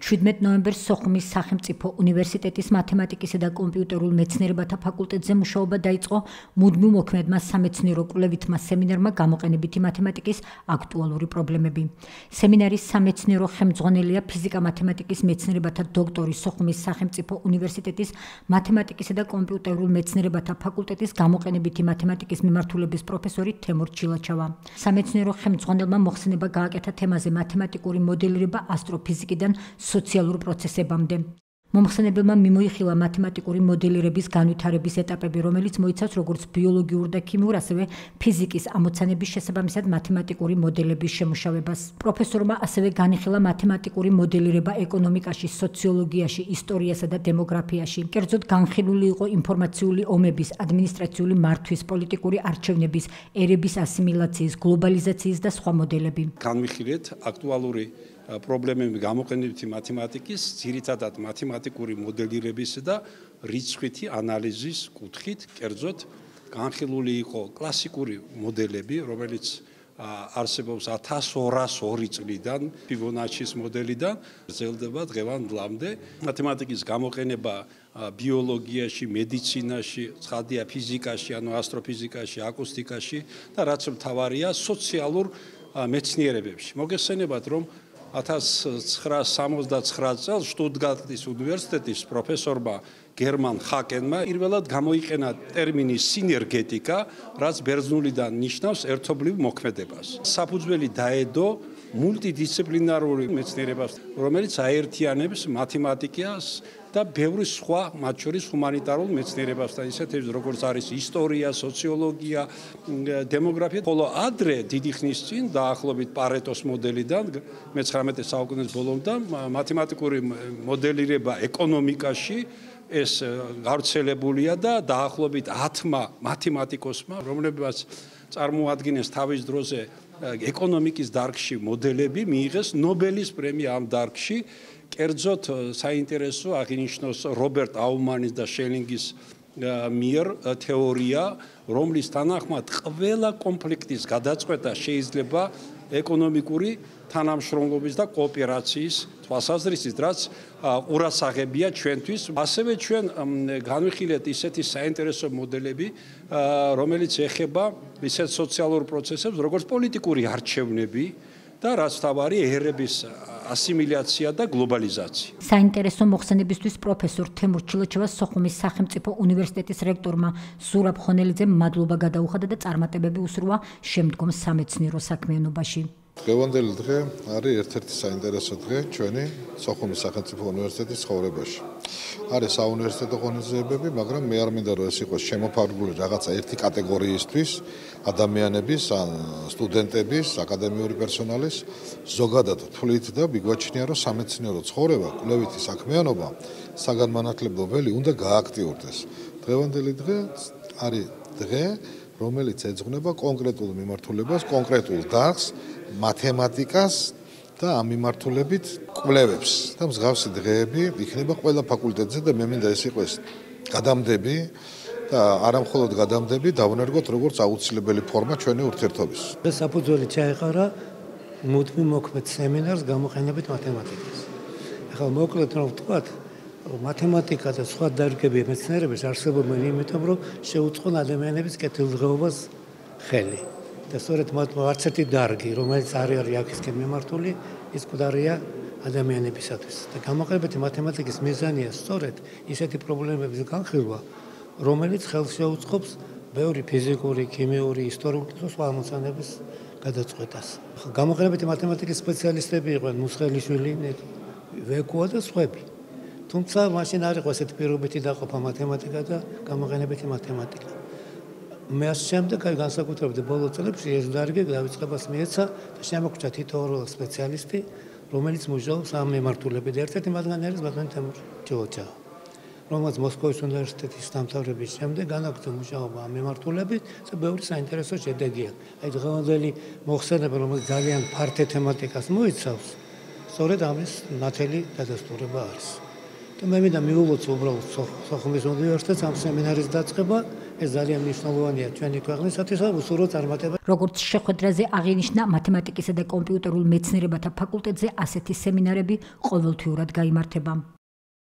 17 ნოემბერს სოხუმის სახელმწიფო უნივერსიტეტის მათემატიკისა და კომპიუტერულ მეცნიერებათა ფაკულტეტზე მუშაობა დაიწყო მუდმივ მოქმედმა სამეცნიერო კვლევითმა სემინარმა გამოყენებითი მათემატიკის აქტუალური პრობლემები. სემინარის სამეცნიერო ხელმძღვანელია ფიზიკა-მათემატიკის მეცნიერებათა დოქტორი სოხუმის სახელმწიფო უნივერსიტეტის მათემატიკისა და კომპიუტერულ მეცნიერებათა ფაკულტეტის გამოყენებითი მათემატიკის მიმართულების პროფესორი თემურ ჩილაჩავა. სამეცნიერო ხელმძღვანელმა მოხსენება გააკეთა თემაზე მათემატიკური მოდელირება ასტროფიზიკიდან სოციალურ პროცესებამდე. მომხსენებელმა მიმოიხილა მათემატიკური მოდელირების განვითარების ეტაპები, რომელიც მოიცავს როგორც ბიოლოგიურ და ქიმიურ, ასევე ფიზიკის ამოცანების შესაბამისად მათემატიკური მოდელების შემუშავებას. პროფესორმა ასევე განიხილა მათემატიკური მოდელირება ეკონომიკაში, სოციოლოგიაში, ისტორიასა და დემოგრაფიაში. კერძოდ განხილული იყო ინფორმაციული ომების, ადმინისტრაციული მართვის, პოლიტიკური არჩევნების, ერების ასიმილაციის, გლობალიზაციის და სხვა მოდელები. განვიხილეთ აქტუალური პრობლემები გამოყენებითი მათემატიკის, ძირითადად მათემატიკური მოდელირების და რიცხვითი ანალიზის კუთხით, კერძოდ განხილული იყო კლასიკური მოდელები, რომელიც არსებობს 1202 წლიდან, ფიბონაჩის მოდელიდან გრძელდება დღევანდლამდე. მათემატიკის გამოყენება ბიოლოგიაში, მედიცინაში, ცხადია ფიზიკაში, ანუ ასტროფიზიკაში, აკუსტიკაში და რაც მთავარია სოციალურ მეცნიერებებში. მოგესწრებათ, რომ 1979 წელს შტუტგარტის უნივერსიტეტის პროფესორმა გერმან ხაკენმა პირველად გამოიყენა ტერმინი სინერგეტიკა, რაც ბერძნულიდან ნიშნავს ერთობლივ მოქმედებას. საფუძველი დაედო მულტიდისციპლინარული მეცნიერებას, რომელიც აერთიანებს მათემატიკას და ბევრი სხვა, მათ შორის ჰუმანიტარულ მეცნიერებასთან, ისეთებს როგორც არის ისტორია, სოციოლოგია, დემოგრაფია. ხოლო ადრე დიდი ხნის წინ დაახლოებით პარეტოს მოდელიდან მე-19 საუკუნის ბოლომდე მათემატიკური მოდელირება ეკონომიკაში ეს გავრცელებულია და დაახლოებით 10 მათემატიკოსმა, რომლებიც წარმოადგენს თავის დროზე ეკონომიკის დარგში მოდელები, მიიღეს ნობელის პრემია ამ დარგში. კერძოდ საინტერესო აღინიშნოს რობერტ აუმანის და შელინგის მიერ თეორია, რომლის თანახმად ყველა კონფლიქტის გადაწყვეტა შეიძლება ეკონომიკური თანამშრომლობის და კოოპერაციის თვალსაზრისით, რაც ყურადსაღებია ჩვენთვის. ასევე ჩვენ განვიხილეთ ისეთი საინტერესო მოდელები, რომელიც ეხება ისეთ სოციალურ პროცესებს, როგორც პოლიტიკური არჩევნები და რაც თავარი ერების ასიმილაცია და გლობალიზაცია. საინტერესო მოხსენებისთვის პროფესორ თემურ ჩილაჩევას სოხუმის სახელმწიფო უნივერსიტეტის რექტორმა ზურაბ ხონელიძემ მადლობა გადაუხადა და წარმატებები უსურვა შემდგომ სამეცნიერო საქმიანობაში. დღევანდელი დღე არის ერთ-ერთი საინტერესო დღე ჩვენი სოხუმის სახელმწიფო უნივერსიტეტის ცხოვრებაში. არის საუნივერსიტეტო ღონისძიებები, მაგრამ მე არ მინდა რომ ეს იყოს შემოფარგლული რაღაცა ერთი კატეგორიისთვის, ადამიანების, ან სტუდენტების, აკადემიური პერსონალის, ზოგადად თვლით და მიგვაჩნია რომ სამეცნიერო ცხოვრება, კვლევითი საქმიანობა, საგანმანათლებლო ველი უნდა გააქტიურდეს. დღევანდელი დღე არის დღე, რომელიც ეძღვნება კონკრეტულ მიმართულებას, კონკრეტულ დარგს, მათემატიკას და ამ მიმართულებით კვლევებს. და მსგავსი დღეები იქნება ყველა ფაკულტეტზე და მე მინდა ეს იყოს გადამდები და არა მხოლოდ გადამდები, დავუნერგოთ როგორც აუცილებელი ფორმა ჩვენი ურთიერთობის. საფუძველი ჩაეყარა მუდმივ მოქმედ სემინარს გამოყენებით მათემატიკას. ახლა მოკლედ რომ ვთქვათ, მათემატიკა და სხვა დარგები მეცნიერების არსებობენ იმიტომ, რომ შეუწყონ ადამიანების კეთილდღეობას ხელი. და სწორედ არც ერთი დარგი, რომელიც არ არის აქისკენ მიმართული, ის მკვდარია ადამიანებისათვის. და გამოყენებითი მათემატიკის მიზანია სწორედ ისეთი პრობლემების განხილვა, რომელიც ხელს შეუწყობს ბევრი ფიზიკური, ქიმიური, ისტორიული და სხვა ამოცანების გადაწყვეტას. გამოყენებითი მათემატიკის სპეციალისტები იყვნენ მუსხელიშვილი, ვეკუა და სხვები. თუმცა მაშინ არ იყო ესეთი პირობითი დაყოფა მათემატიკა და გამოყენებითი მათემატიკა. მე შემდეგ განსაკუთრებით ბოლო წლებში ეს დარგი დავიწყებას მიეცა და შემოგჭა თითოეული სპეციალისტი, რომელიც მუშაობს ამ მიმართულებით. ერთ-ერთი მათგანი არის ბატონი თემურ ჩილაჩავა, რომელიც მოსკოვის უნივერსიტეტის დამთავრების შემდეგ განაგრძო მუშაობა ამ მიმართულებით და ბევრი საინტერესო შედეგია. აი დღევანდელი მოხსენება, რომელიც ძალიან ფართე თემატიკას მოიცავს, სწორედ ამის ნათელი დადასტურება არის. და მე მინდა მიულოცო უბრალოდ სოხუმის უნივერსიტეტს ამ სემინარის დაწყება, ეს ძალიან მნიშვნელოვანია ჩვენი ქვეყნისათვის და უსურო წარმატება. როგორც შეხვედრაზე აღინიშნა, მათემატიკისა და კომპიუტერულ მეცნიერებათა ფაკულტეტზე ასეთი სემინარები ყოველთვიურად გაიმართება.